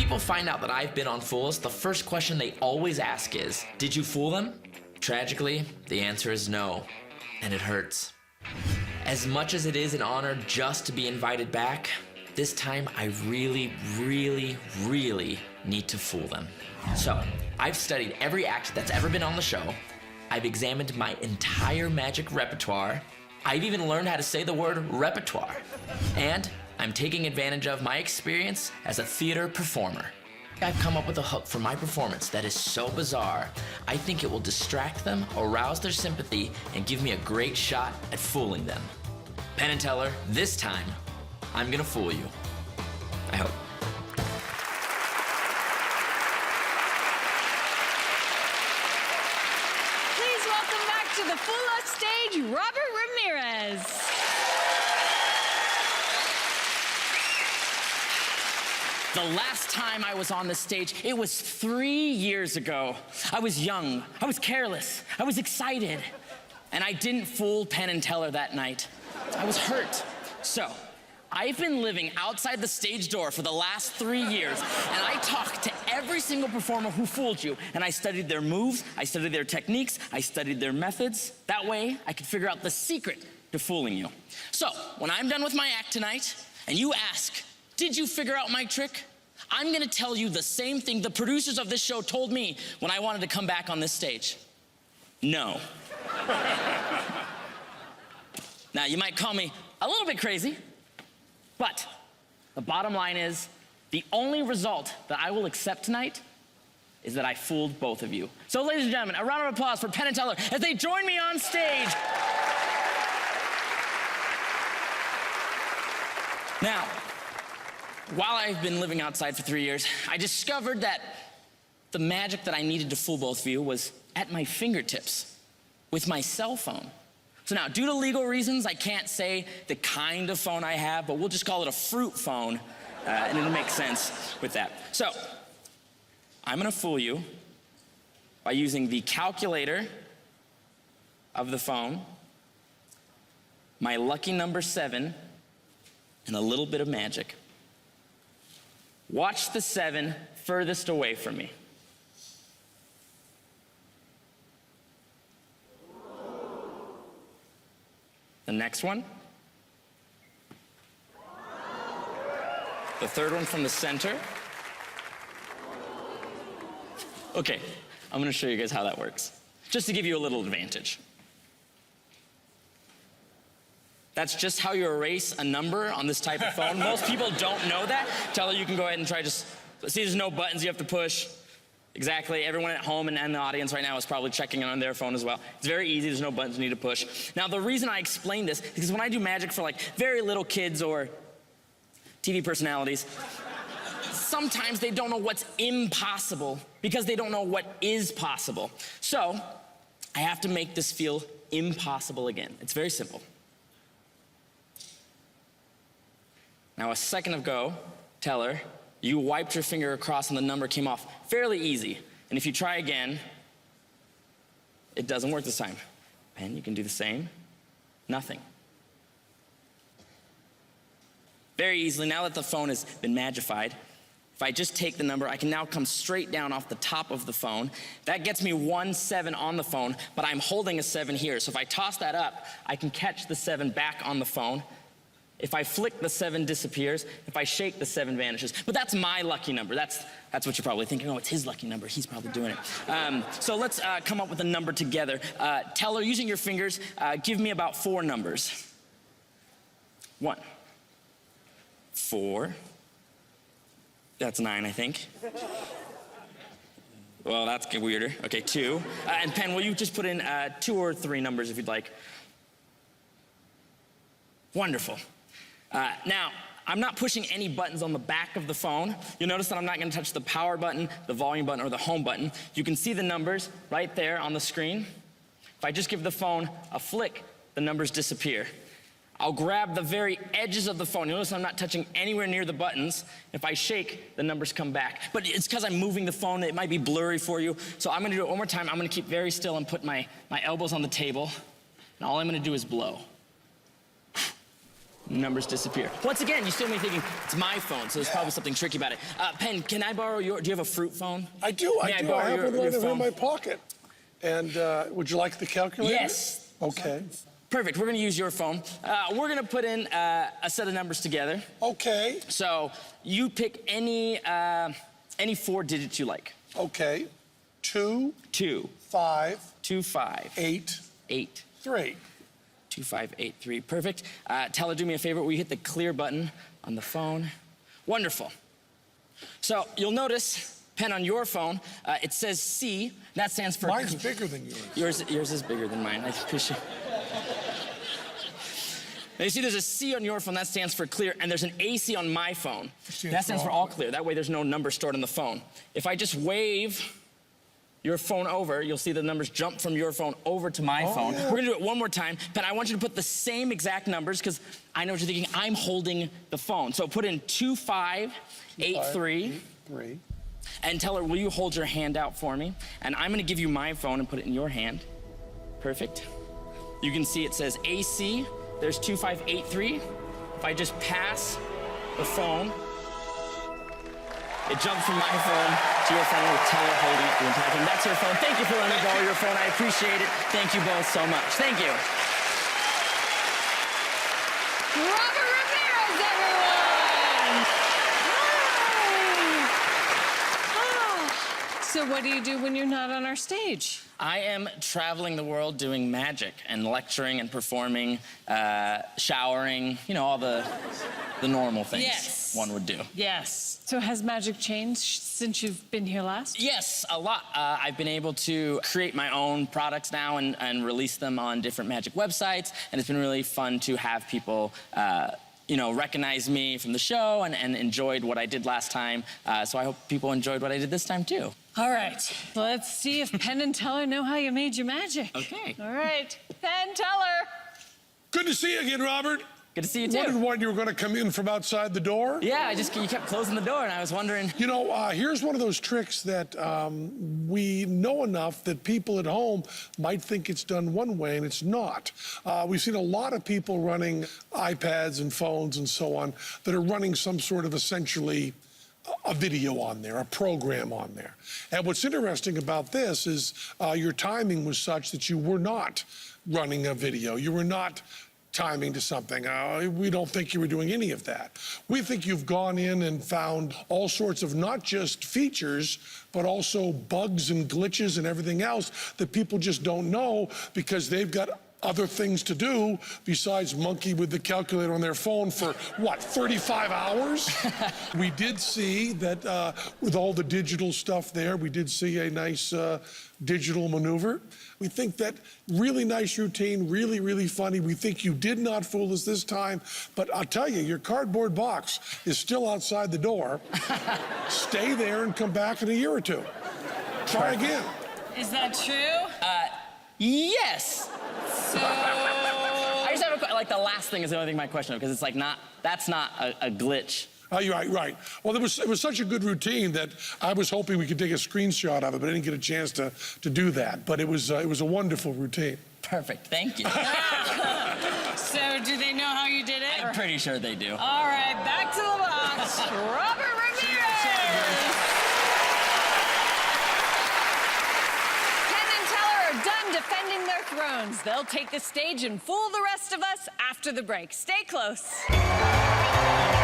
people find out that I've been on Fools, the first question they always ask is, did you fool them? Tragically, the answer is no, and it hurts. As much as it is an honor just to be invited back, this time I really, really, really need to fool them. So, I've studied every act that's ever been on the show. I've examined my entire magic repertoire. I've even learned how to say the word repertoire. And I'm taking advantage of my experience as a theater performer. I've come up with a hook for my performance that is so bizarre, I think it will distract them, arouse their sympathy, and give me a great shot at fooling them. Penn and Teller, this time, I'm gonna fool you. I hope. Please welcome back to the Fool Us stage, Robert Ramirez. The last time I was on the stage, it was 3 years ago. I was young, I was careless, I was excited, and I didn't fool Penn and Teller that night. I was hurt. So, I've been living outside the stage door for the last 3 years, and I talked to every single performer who fooled you, and I studied their moves, I studied their techniques, I studied their methods. That way, I could figure out the secret to fooling you. So, when I'm done with my act tonight, and you ask, did you figure out my trick? I'm gonna tell you the same thing the producers of this show told me when I wanted to come back on this stage. No. Now, you might call me a little bit crazy, but the bottom line is, the only result that I will accept tonight is that I fooled both of you. So, ladies and gentlemen, a round of applause for Penn and Teller as they join me on stage. Now, while I've been living outside for 3 years, I discovered that the magic that I needed to fool both of you was at my fingertips with my cell phone. So now, due to legal reasons, I can't say the kind of phone I have, but we'll just call it a fruit phone, and it'll make sense with that. So, I'm gonna fool you by using the calculator of the phone, my lucky number 7, and a little bit of magic. Watch the 7 furthest away from me. The next one. The third one from the center. Okay, I'm gonna show you guys how that works, just to give you a little advantage. That's just how you erase a number on this type of phone. Most people don't know that. Teller, you can go ahead and try just, see there's no buttons you have to push. Exactly, everyone at home and in the audience right now is probably checking on their phone as well. It's very easy, there's no buttons you need to push. Now the reason I explain this is because when I do magic for like very little kids or TV personalities, sometimes they don't know what's impossible because they don't know what is possible. So, I have to make this feel impossible again. It's very simple. Now, a second ago, Teller, you wiped your finger across and the number came off fairly easy. And if you try again, it doesn't work this time. Penn, you can do the same. Nothing. Very easily, now that the phone has been magified, if I just take the number, I can now come straight down off the top of the phone. That gets me 1 7 on the phone, but I'm holding a 7 here. So if I toss that up, I can catch the 7 back on the phone. If I flick, the 7 disappears. If I shake, the 7 vanishes. But that's my lucky number. That's what you're probably thinking. Oh, it's his lucky number. He's probably doing it. So let's come up with a number together. Teller, using your fingers, give me about 4 numbers. 1, 4. That's 9, I think. Well, that's weirder. Okay, 2. And Penn, will you just put in 2 or 3 numbers if you'd like? Wonderful. Now, I'm not pushing any buttons on the back of the phone. You'll notice that I'm not gonna touch the power button, the volume button, or the home button. You can see the numbers right there on the screen. If I just give the phone a flick, the numbers disappear. I'll grab the very edges of the phone. You'll notice I'm not touching anywhere near the buttons. If I shake, the numbers come back. But it's because I'm moving the phone, it might be blurry for you. So I'm gonna do it one more time. I'm gonna keep very still and put my elbows on the table. And all I'm gonna do is blow. Numbers disappear. Once again, you still may be thinking, it's my phone, so there's probably something tricky about it. Pen, can I borrow your, do you have a fruit phone? I do. May I borrow have one your right in phone? my pocket. And would you like the calculator? Yes. Okay. Perfect, we're gonna use your phone. We're gonna put in a set of numbers together. Okay. So you pick any 4 digits you like. Okay. 2, 2, 5, 2, 5, 8, 8, 3. 2, 5, 8, 3. Perfect. Teller, do me a favor. Will you hit the clear button on the phone? Wonderful. So you'll notice, Pen, on your phone, it says C. That stands for... Mine's bigger than yours. Yours is bigger than mine. I appreciate. Now you see there's a C on your phone, that stands for clear, and there's an AC on my phone. That stands for all clear. That way there's no number stored on the phone. If I just wave your phone over, you'll see the numbers jump from your phone over to my phone. Yeah. We're gonna do it one more time, but I want you to put the same exact numbers, because I know what you're thinking, I'm holding the phone. So put in 2, 5, 8, 3. 3. And tell her, will you hold your hand out for me? And I'm gonna give you my phone and put it in your hand. Perfect. You can see it says AC, there's 2583. If I just pass the phone, it jumps from my phone to your phone with Teller holding it the entire time. That's your phone. Thank you for letting me borrow your phone. I appreciate it. Thank you both so much. Thank you. Robert Ramirez, everyone! Hi. Oh. So what do you do when you're not on our stage? I am traveling the world doing magic and lecturing and performing, showering, you know, all the normal things Yes. one would do. Yes. So has magic changed since you've been here last? Yes, a lot. I've been able to create my own products now and release them on different magic websites, and it's been really fun to have people you know, recognize me from the show and enjoyed what I did last time. So I hope people enjoyed what I did this time too. All right, let's see if Penn and Teller know how you made your magic. Okay. All right, Penn, Teller. Good to see you again, Robert. Good to see you too. Wondered when you were going to come in from outside the door. Yeah, you kept closing the door and I was wondering. You know, here's one of those tricks that we know enough that people at home might think it's done one way and it's not. We've seen a lot of people running iPads and phones and so on that are running some sort of essentially a video on there, a program on there. And what's interesting about this is your timing was such that you were not running a video. You were not timing to something. We don't think you were doing any of that. We think you've gone in and found all sorts of not just features, but also bugs and glitches and everything else that people just don't know because they've got other things to do besides monkey with the calculator on their phone for, what, 35 hours? We did see that with all the digital stuff there, we did see a nice digital maneuver. We think that really nice routine, really, really funny. We think you did not fool us this time, but I'll tell you, your cardboard box is still outside the door. Stay there and come back in a year or two. Try again. Is that true? Yes. So... I just have like the last thing is the only thing my question because it's like that's not a glitch. Oh, you're right. Well, it was such a good routine that I was hoping we could take a screenshot of it, but I didn't get a chance to do that. But it was a wonderful routine. Perfect. Thank you. So do they know how you did it? I'm pretty sure they do. All right, back to the box. Robert Ramirez. Penn and Teller are done defending their thrones. They'll take the stage and fool the rest of us after the break. Stay close.